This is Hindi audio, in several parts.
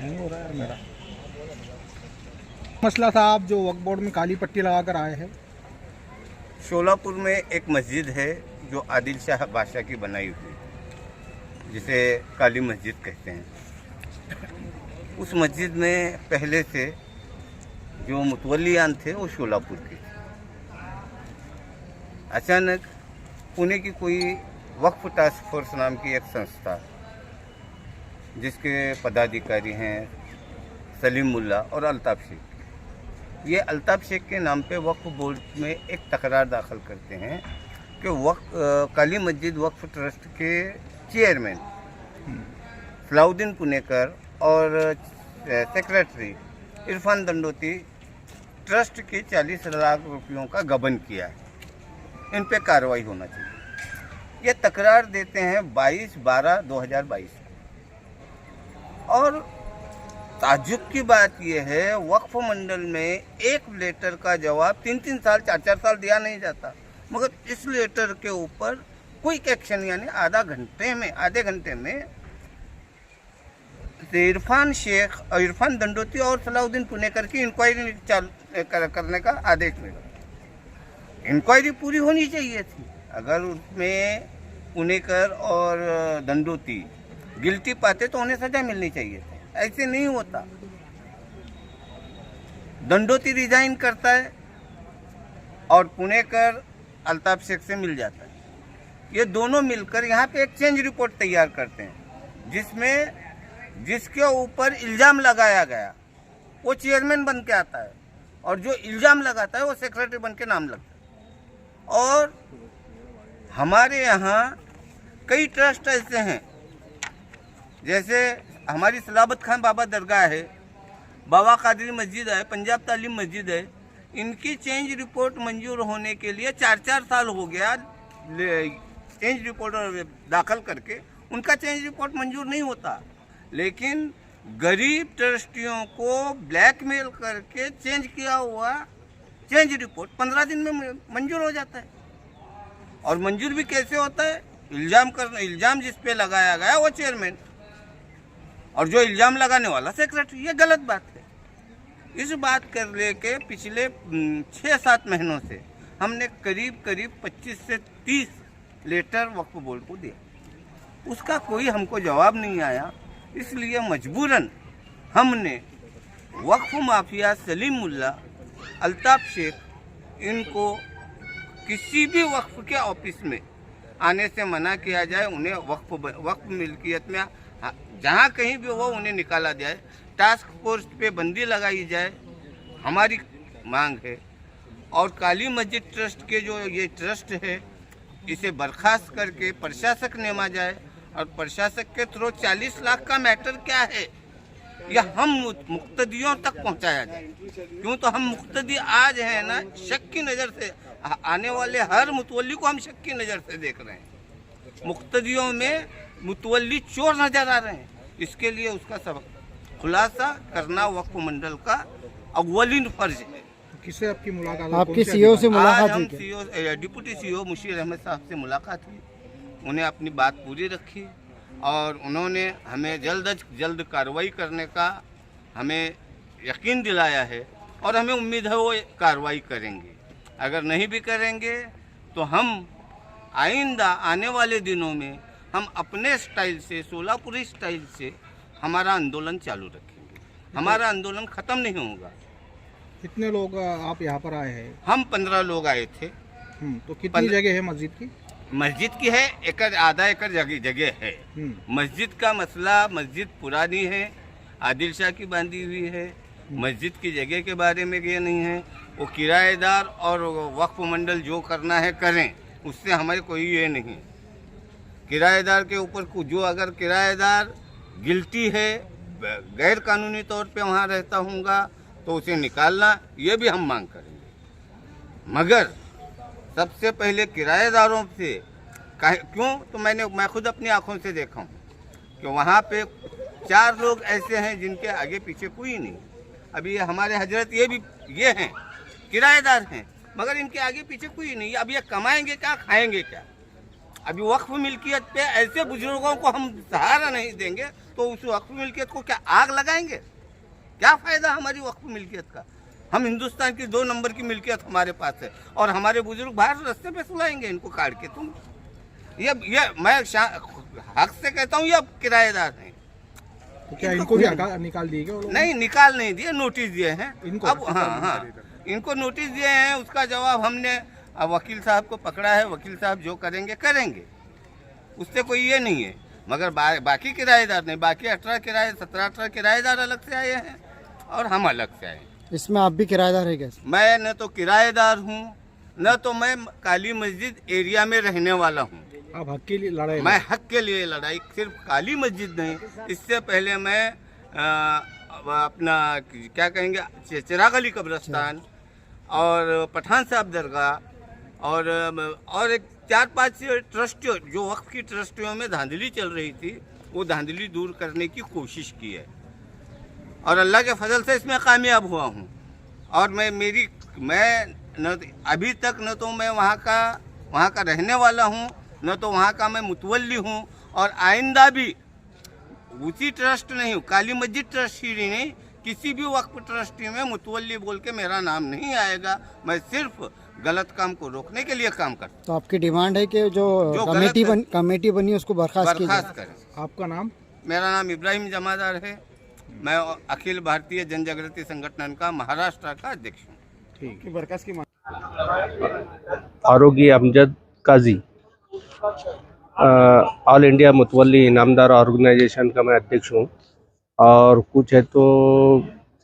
नहीं हो रहा है मेरा मसला था। आप जो वक्फ बोर्ड में काली पट्टी लगा कर आए हैं। शोलापुर में एक मस्जिद है जो आदिल शाह बादशाह की बनाई हुई, जिसे काली मस्जिद कहते हैं। उस मस्जिद में पहले से जो मुतवल्लियान थे वो शोलापुर के थे। अचानक पुणे की कोई वक्फ टास्क फोर्स नाम की एक संस्था, जिसके पदाधिकारी हैं सलीम मुल्ला और अल्ताफ शेख, ये अल्ताफ शेख के नाम पे वक्फ बोर्ड में एक तकरार दाखिल करते हैं कि काली मस्जिद वक्फ ट्रस्ट के चेयरमैन सलाउद्दीन पुनेकर और सेक्रेटरी इरफान दंडोती ट्रस्ट के 40 लाख रुपयों का गबन किया है, इन पे कार्रवाई होना चाहिए। ये तकरार देते हैं 22/12/2022 और ताज्जुब की बात यह है वक्फ मंडल में एक लेटर का जवाब 3-3 साल 4-4 साल दिया नहीं जाता, मगर इस लेटर के ऊपर क्विक एक्शन यानी आधे घंटे में इरफान शेख और इरफान दंडोती और सलाउद्दीन पुनेकर की इंक्वायरी करने का आदेश मिला। इंक्वायरी पूरी होनी चाहिए थी। अगर उसमें पुनेकर और दंडोती गिल्टी पाते तो उन्हें सजा मिलनी चाहिए थी, ऐसे नहीं होता। दंडोती रिजाइन करता है और पुनेकर अल्ताफ शेख से मिल जाता है। ये दोनों मिलकर यहाँ पे एक चेंज रिपोर्ट तैयार करते हैं, जिसके ऊपर इल्ज़ाम लगाया गया वो चेयरमैन बन के आता है और जो इल्ज़ाम लगाता है वो सेक्रेटरी बन के नाम लगता है। और हमारे यहाँ कई ट्रस्ट ऐसे हैं, जैसे हमारी सलाबत खान बाबा दरगाह है, बाबा कादरी मस्जिद है, पंजाब तालीम मस्जिद है। इनकी चेंज रिपोर्ट मंजूर होने के लिए 4-4 साल हो गया चेंज रिपोर्ट दाखिल करके, उनका चेंज रिपोर्ट मंजूर नहीं होता। लेकिन गरीब ट्रस्टियों को ब्लैकमेल करके चेंज किया हुआ चेंज रिपोर्ट 15 दिन में मंजूर हो जाता है। और मंजूर भी कैसे होता है? इल्ज़ाम जिस पे लगाया गया वो चेयरमैन और जो इल्ज़ाम लगाने वाला सेक्रेटरी। ये गलत बात है। इस बात कर लेके पिछले 6-7 महीनों से हमने करीब 25 से 30 लेटर वक्फ बोर्ड को दिया, उसका कोई हमको जवाब नहीं आया। इसलिए मजबूरन हमने वक्फ माफिया सलीम मुल्ला, अल्ताफ शेख, इनको किसी भी वक्फ के ऑफिस में आने से मना किया जाए। उन्हें वक्फ मिल्कियत में जहाँ कहीं भी हो उन्हें निकाला जाए। टास्क फोर्स पे बंदी लगाई जाए, हमारी मांग है। और काली मस्जिद ट्रस्ट के जो ये ट्रस्ट है, इसे बर्खास्त करके प्रशासक नेमा जाए और प्रशासक के थ्रू 40 लाख का मैटर क्या है यह हम मुक्तदियों तक पहुंचाया जाए। क्यों तो हम मुक्तदी आज है ना, शक की नज़र से आने वाले हर मुतवल्ली को हम शक की नज़र से देख रहे हैं। मुक्तदियों में मुतवल्ली चोर नज़र आ रहे हैं। इसके लिए उसका सबक खुलासा करना वक्फ मंडल का अव्वलीन फर्ज है। किससे आपकी मुलाकात? आपके सीईओ से मुलाकात आज हम हुई? डिप्टी सीईओ मुशीर अहमद साहब से मुलाकात हुई। उन्हें अपनी बात पूरी रखी और उन्होंने हमें जल्द कार्रवाई करने का हमें यकीन दिलाया है और हमें उम्मीद है वो कार्रवाई करेंगे। अगर नहीं भी करेंगे तो हम आइंदा आने वाले दिनों में हम अपने स्टाइल से, सोलापुरी स्टाइल से हमारा आंदोलन चालू रखेंगे। हमारा आंदोलन ख़त्म नहीं होगा। कितने लोग आप यहाँ पर आए हैं? हम 15 लोग आए थे। तो कितनी जगह है मस्जिद की? मस्जिद की है आधा एकड़ जगह है। मस्जिद का मसला, मस्जिद पुरानी है, आदिल शाह की बांधी हुई है। मस्जिद की जगह के बारे में ये नहीं है। वो किराएदार और वक्फ मंडल जो करना है करें, उससे हमारे कोई ये नहीं। किराएदार के ऊपर जो अगर किराएदार गिल्टी है, गैर कानूनी तौर पे वहाँ रहता होगा, तो उसे निकालना, ये भी हम मांग करेंगे। मगर सबसे पहले किराएदारों से क्यों तो मैं खुद अपनी आंखों से देखा हूँ कि वहाँ पे 4 लोग ऐसे हैं जिनके आगे पीछे कोई नहीं। अभी हमारे हजरत ये हैं, किराएदार हैं, मगर इनके आगे पीछे कोई नहीं। अब ये कमाएंगे क्या, खाएंगे क्या? अभी वक्फ मिल्कियत पे ऐसे बुजुर्गों को हम सहारा नहीं देंगे तो उस वक्फ मिल्कियत को क्या आग लगाएंगे? क्या फायदा हमारी वक्फ मिल्कियत का? हम हिंदुस्तान की 2 नंबर की मिल्कियत हमारे पास है और हमारे बुजुर्ग बाहर रास्ते पे सुलाएंगे इनको काट के। तुम ये मैं हक से कहता हूँ, ये अब किराएदार हैं। तो क्या इनको भी निकाल दिए क्या वो लोग? नहीं, निकाल नहीं दिए, नोटिस दिए हैं इनको? अब हाँ, इनको नोटिस दिए हैं। उसका जवाब हमने वकील साहब को पकड़ा है। वकील साहब जो करेंगे करेंगे, उससे कोई ये नहीं है। मगर बाकी किराएदार नहीं, बाकी 17-18 किराएदार अलग से आए हैं और हम अलग से आए हैं। इसमें आप भी किराएदार है क्या? मैं न तो किराएदार हूँ, न तो मैं काली मस्जिद एरिया में रहने वाला हूँ। आप हक के लिए लड़ाई? मैं हक के लिए लड़ाई, सिर्फ काली मस्जिद नहीं, इससे पहले मैं अपना क्या कहेंगे चिराग अली कब्रिस्तान और पठान साहब दरगाह और एक 4-5 ट्रस्टियों, जो वक्फ की ट्रस्टियों में धांधली चल रही थी, वो धांधली दूर करने की कोशिश की है और अल्लाह के फजल से इसमें कामयाब हुआ हूँ। और मैं अभी तक न तो मैं वहाँ का रहने वाला हूँ, न तो वहाँ का मैं मुतवल्ली हूँ, और आइंदा भी उसी ट्रस्ट नहीं, काली मस्जिद ट्रस्ट ही नहीं, किसी भी वक्फ ट्रस्टी में मुतवल्ली बोल के मेरा नाम नहीं आएगा। मैं सिर्फ गलत काम को रोकने के लिए काम करता हूँ। तो आपकी डिमांड है कि जो कमेटी बनी उसको बर्खास्त करें। आपका नाम? मेरा नाम इब्राहिम जमादार है। मैं अखिल भारतीय जन जागृति संगठन का महाराष्ट्र का अध्यक्ष हूँ। ठीक है। बर्खास्त की फारूकी अमजद काजी, ऑल इंडिया मुतवल्ली इनामदार ऑर्गेनाइजेशन का मैं अध्यक्ष हूँ। और कुछ है तो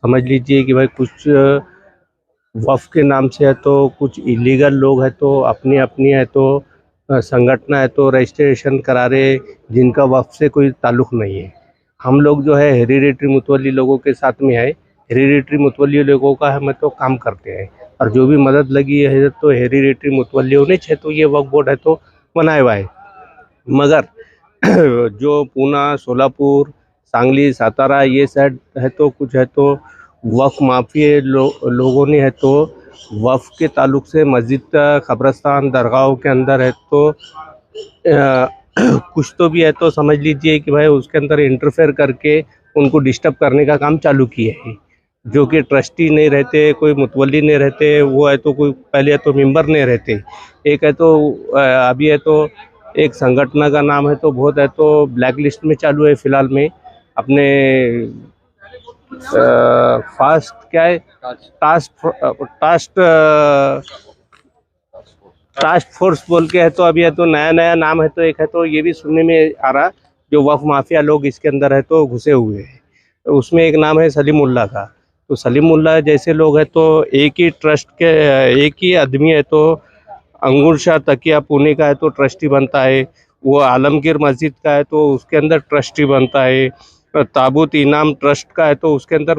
समझ लीजिए कि भाई कुछ वक्फ के नाम से है, तो कुछ इलीगल लोग है, तो अपनी अपनी है तो संगठन है तो रजिस्ट्रेशन करा रहे जिनका वक्फ से कोई ताल्लुक़ नहीं है। हम लोग जो है हेरिडेटरी मुतवल्ली लोगों के साथ में है, हेरिडेटरी मुतवल्ली लोगों का हम तो काम करते हैं और जो भी मदद लगी है तो हेरिडेटरी मुतवल्लियों ने छे तो ये वक्फ बोर्ड है तो बनाया हुआ है। मगर जो पूना, सोलापुर, सांगली, सातारा ये साइड है तो कुछ है तो वक्फ माफिया लोगों ने है तो वक्फ के ताल्लुक से मस्जिद, कब्रिस्तान, दरगाहों के अंदर है तो कुछ तो भी है तो समझ लीजिए कि भाई उसके अंदर इंटरफेयर करके उनको डिस्टर्ब करने का काम चालू किया है। जो कि ट्रस्टी नहीं रहते, कोई मुतवल्ली नहीं रहते, वो है तो कोई पहले है तो मेंबर नहीं रहते। एक है तो अभी है तो एक संगठन का नाम है तो बहुत है तो ब्लैक लिस्ट में चालू है फिलहाल में। अपने फास्ट क्या है टास्क फोर्स बोल के है तो अभी है तो नया नाम है तो एक है तो ये भी सुनने में आ रहा जो वक्फ माफिया लोग इसके अंदर है तो घुसे हुए हैं। तो उसमें एक नाम है सलीमुल्लाह का। तो सलीमुल्लाह जैसे लोग है तो एक ही ट्रस्ट के एक ही आदमी है तो अंगूर शाह तकिया पुणे का है तो ट्रस्टी बनता है, वो आलमगीर मस्जिद का है तो उसके अंदर ट्रस्टी बनता है, ताबूत इनाम ट्रस्ट का है तो उसके अंदर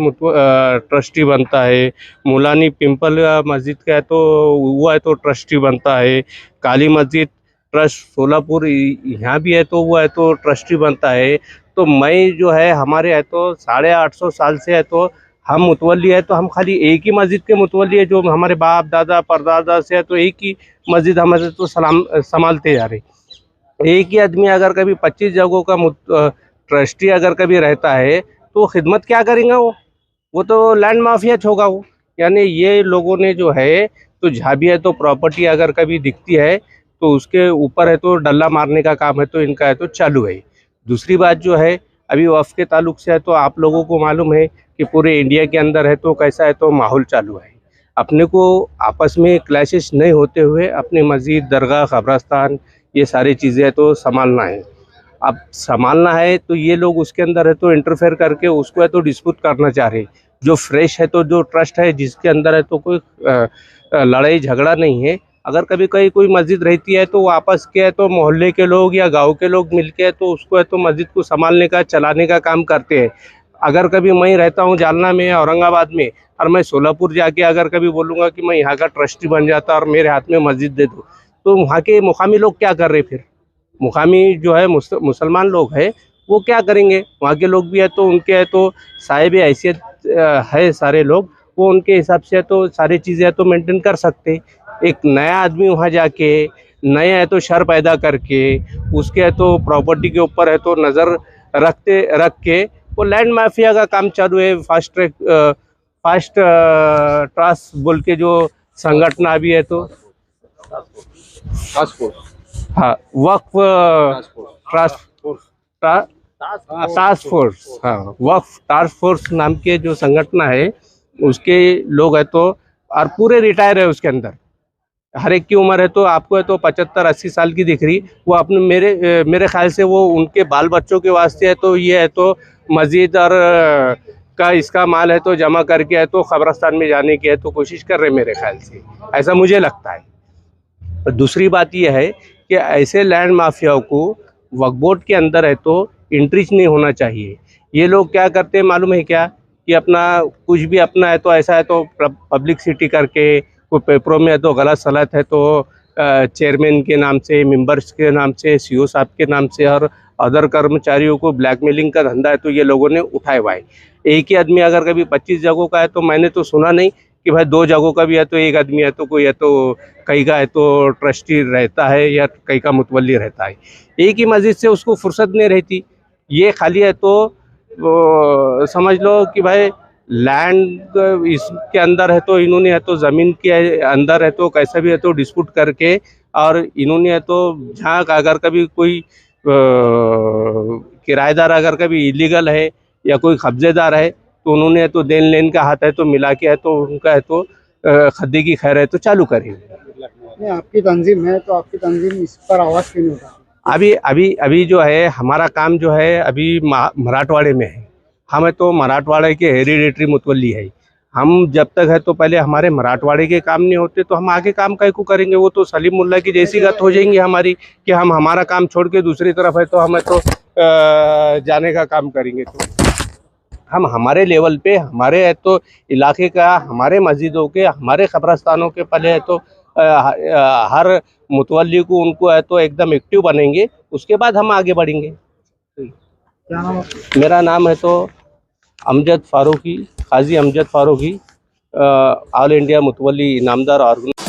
ट्रस्टी बनता है, मुलानी पिंपल मस्जिद का है तो वो है तो ट्रस्टी बनता है, काली मस्जिद ट्रस्ट सोलापुर यहाँ भी है तो वो है तो ट्रस्टी बनता है। तो मैं जो है हमारे है तो 850 साल से है तो हम मुतवल्ली है तो हम खाली एक ही मस्जिद के मुतवल्ली है, जो हमारे बाप दादा परदादा से है तो एक ही मस्जिद हमारे तो संभालते जा रहे। एक ही आदमी अगर कभी 25 जगहों का ट्रस्टी अगर कभी रहता है तो खिदमत क्या करेंगे वो तो लैंड माफिया होगा वो। यानी ये लोगों ने जो है तो जहाँ भी है तो प्रॉपर्टी अगर कभी दिखती है तो उसके ऊपर है तो डल्ला मारने का काम है तो इनका है तो चालू है। दूसरी बात जो है अभी वक्फ के ताल्लुक से है तो आप लोगों को मालूम है कि पूरे इंडिया के अंदर है तो कैसा है तो माहौल चालू है। अपने को आपस में क्लैशेस नहीं होते हुए अपनी मस्जिद, दरगाह, कब्रिस्तान ये सारी चीज़ें तो संभालना है। अब संभालना है तो ये लोग उसके अंदर है तो इंटरफेयर करके उसको है तो डिस्प्यूट करना चाह रहे। जो फ्रेश है तो जो ट्रस्ट है जिसके अंदर है तो कोई लड़ाई झगड़ा नहीं है। अगर कभी कहीं कोई मस्जिद रहती है तो आपस के है तो मोहल्ले के लोग या गांव के लोग मिलके है तो उसको है तो मस्जिद को संभालने का, चलाने का काम करते हैं। अगर कभी मैं रहता हूँ जालना में, औरंगाबाद में, और मैं सोलापुर जाके अगर कभी बोलूँगा कि मैं यहाँ का ट्रस्टी बन जाता और मेरे हाथ में मस्जिद दे दो तो वहाँ के मुकामी लोग क्या कर रहे? फिर मुकामी जो है मुसलमान लोग हैं वो क्या करेंगे? वहाँ के लोग भी है तो उनके है तो साहिब हैसियत है सारे लोग, वो उनके हिसाब से है तो सारी चीज़ें है तो मेंटेन कर सकते। एक नया आदमी वहाँ जाके नए है तो शर पैदा करके उसके है तो प्रॉपर्टी के ऊपर है तो नज़र रख के वो लैंड माफिया का काम चालू है। फास्ट ट्रास बोल के जो संगठन अभी है तो हाँ वक्फ टास्क फोर्स, हाँ वक्फ टास्क फोर्स नाम के जो संगठन है उसके लोग है तो और पूरे रिटायर है उसके अंदर। हर एक की उम्र है तो आपको है तो 75-80 साल की दिख रही। वो अपने मेरे ख्याल से वो उनके बाल बच्चों के वास्ते है तो ये है तो मस्जिद और का इसका माल है तो जमा करके है तो कब्रिस्तान में जाने की है तो कोशिश कर रहे मेरे ख्याल से, ऐसा मुझे लगता है। दूसरी बात यह है कि ऐसे लैंड माफियाओं को वक्फ बोर्ड के अंदर है तो इंट्रीज नहीं होना चाहिए। ये लोग क्या करते हैं मालूम है क्या कि अपना कुछ भी अपना है तो ऐसा है तो पब्लिसिटी करके कोई पेपरों में है तो गलत सलत है तो चेयरमैन के नाम से, मेंबर्स के नाम से, सीईओ साहब के नाम से और अदर कर्मचारियों को ब्लैकमेलिंग का धंधा है तो ये लोगों ने उठाया हुआ है। एक ही आदमी अगर कभी 25 जगहों का है तो मैंने तो सुना नहीं कि भाई 2 जगहों का भी है तो एक आदमी है तो कोई है तो कई का है तो ट्रस्टी रहता है या कई का मुतवल्ली रहता है। एक ही मस्जिद से उसको फुर्सत नहीं रहती। ये खाली है तो समझ लो कि भाई लैंड इसके अंदर है तो इन्होंने है तो ज़मीन के अंदर है तो कैसा भी है तो डिस्प्यूट करके और इन्होंने है तो जहाँ अगर कभी कोई किराएदार अगर कभी इलीगल है या कोई कब्जेदार है तो उन्होंने तो देन लेन का हाथ है तो मिला के है तो उनका है तो खद्दे की खैर है तो चालू करेंगे। आपकी तंजीम है तो आपकी तंजीम इस पर आवाज़ क्यों नहीं उठाती? अभी जो है हमारा काम जो है अभी मराठवाड़े में है। हम है तो मराठवाड़े के हेरिडेटरी मुतवल्ली है। हम जब तक है तो पहले हमारे मराठवाड़े के काम नहीं होते तो हम आगे काम काहे को करेंगे। वो तो सलीम मुल्ला की जैसी गत हो जाएंगी हमारी कि हम हमारा काम छोड़ के दूसरी तरफ है तो हमें तो जाने का काम करेंगे। तो हम हमारे लेवल पे हमारे है तो इलाके का, हमारे मस्जिदों के, हमारे कब्रस्तानों के पहले है तो हर मुतवल्ली को उनको है तो एकदम एक्टिव बनेंगे, उसके बाद हम आगे बढ़ेंगे। क्या नाम है? मेरा नाम है तो अमजद फारूकी, काजी अमजद फारूकी, ऑल इंडिया मुतवल्ली इनामदार ऑर्गेनाइजेशन।